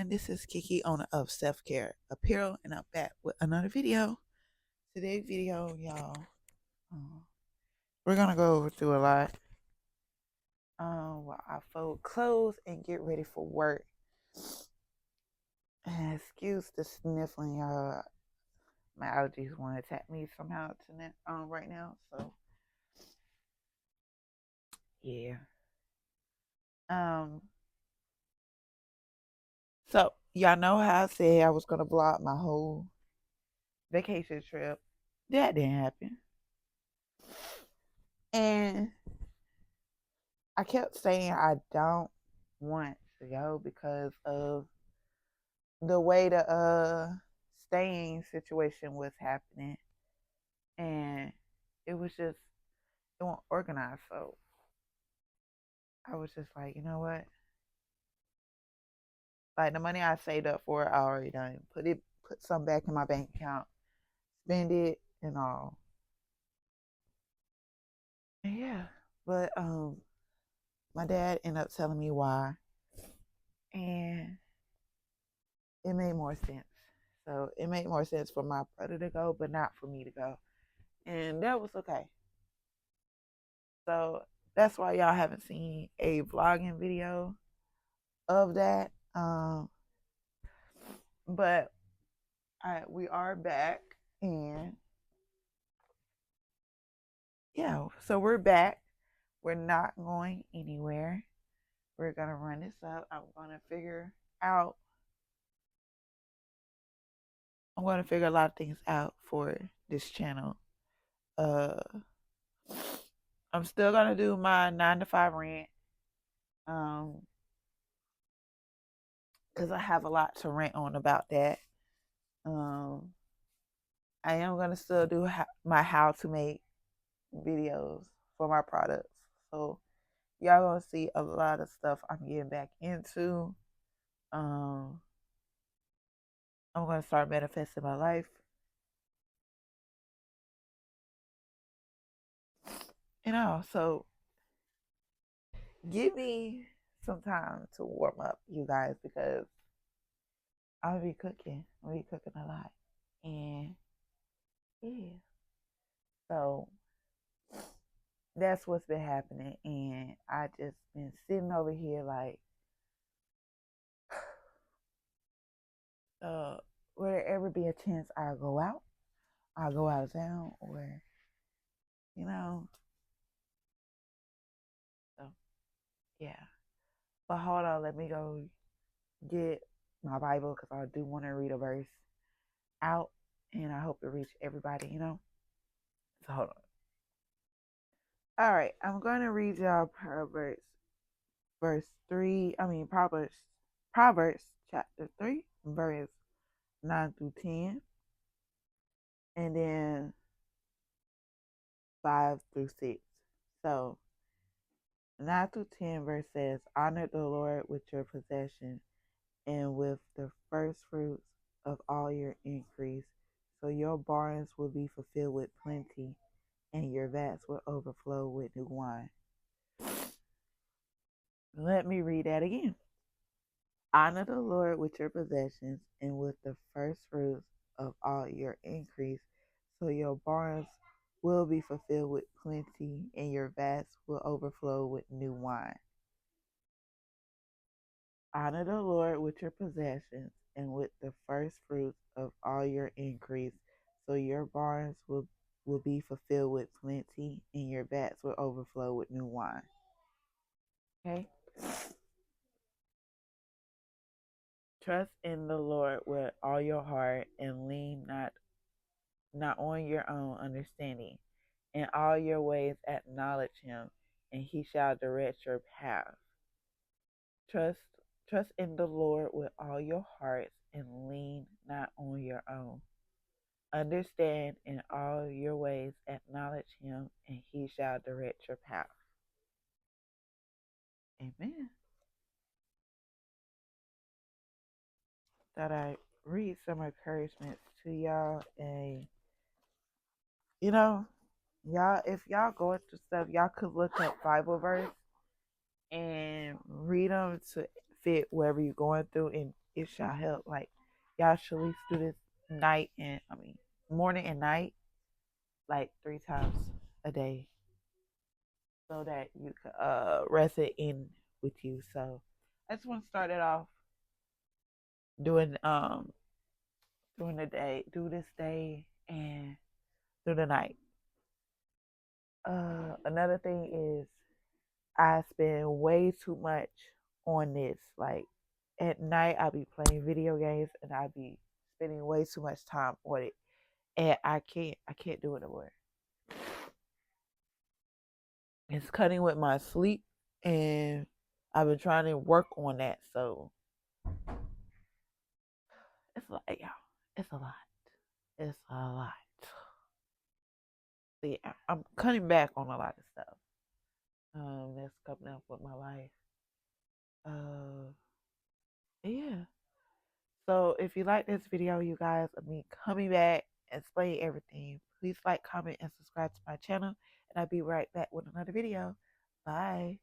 everyone, this is Kiki, owner of Self Care Apparel, and I'm back with another video. Today's video, y'all, we're gonna go through a lot. While I fold clothes and get ready for work. And excuse the sniffling, y'all. My allergies want to attack me somehow tonight, right now. So yeah. Um. So y'all know how I said I was gonna vlog my whole vacation trip. That didn't happen. And I kept saying I don't want to go because of the way the staying situation was happening, and it was just it wasn't organized. So I was just like, you know what? Like the money I saved up for, I already done put some back in my bank account, spend it and all. And yeah, but my dad ended up telling me why, and it made more sense. So it made more sense for my brother to go, but not for me to go. And that was okay. So that's why y'all haven't seen a vlogging video of that. But we are back, and yeah, so we're back. We're not going anywhere. We're gonna run this up. Out. I'm gonna figure a lot of things out for this channel. Uh, I'm still gonna do my 9 to 5 rant. Because I have a lot to rant on about that. Um, I am gonna still do my how to make videos for my products. So y'all gonna see a lot of stuff I'm getting back into. I'm gonna start manifesting my life. So give me some time to warm up, you guys, because I'll be cooking. I'll be cooking a lot. And yeah. So that's what's been happening. And I just been sitting over here like will there ever be a chance I'll go out of town, or you know so yeah. But hold on, let me go get my Bible because I do want to read a verse out, and I hope it reach everybody. So hold on. All right, I'm going to read y'all Proverbs verse 3. Proverbs chapter 3, verse 9 through 10, and then 5 through 6. So 9 through 10 verse says, honor the Lord with your possession and with the first fruits of all your increase, so your barns will be fulfilled with plenty, and your vats will overflow with new wine. Let me read that again. Honor the Lord with your possessions and with the first fruits of all your increase, so your barns will be fulfilled with plenty, and your vats will overflow with new wine. Honor the Lord with your possessions and with the first fruits of all your increase, so your barns will be fulfilled with plenty, and your vats will overflow with new wine. Okay? Trust in the Lord with all your heart and lean not on your own understanding. In all your ways acknowledge him, and he shall direct your path. Trust trust in the Lord with all your hearts and lean not on your own. Understand in all your ways acknowledge him, and he shall direct your path. Amen. Thought I read some encouragements to y'all, and you know, y'all, if y'all going through stuff, y'all could look up Bible verse and read them to fit wherever you're going through. And it shall help. Like y'all should at least do this morning and night, like 3 times a day, so that you can rest it in with you. So I just want to start it off doing during the day, do this day and through the night. Another thing is I spend way too much on this. Like at night, I be playing video games and I be spending way too much time on it, and I can't do it anymore. It's cutting with my sleep, and I've been trying to work on that. So it's like, y'all, it's a lot. It's a lot. See, I'm cutting back on a lot of stuff. That's coming up with my life. Uh, yeah. So if you like this video, you guys, of me coming back and explaining everything, please like, comment, and subscribe to my channel. And I'll be right back with another video. Bye.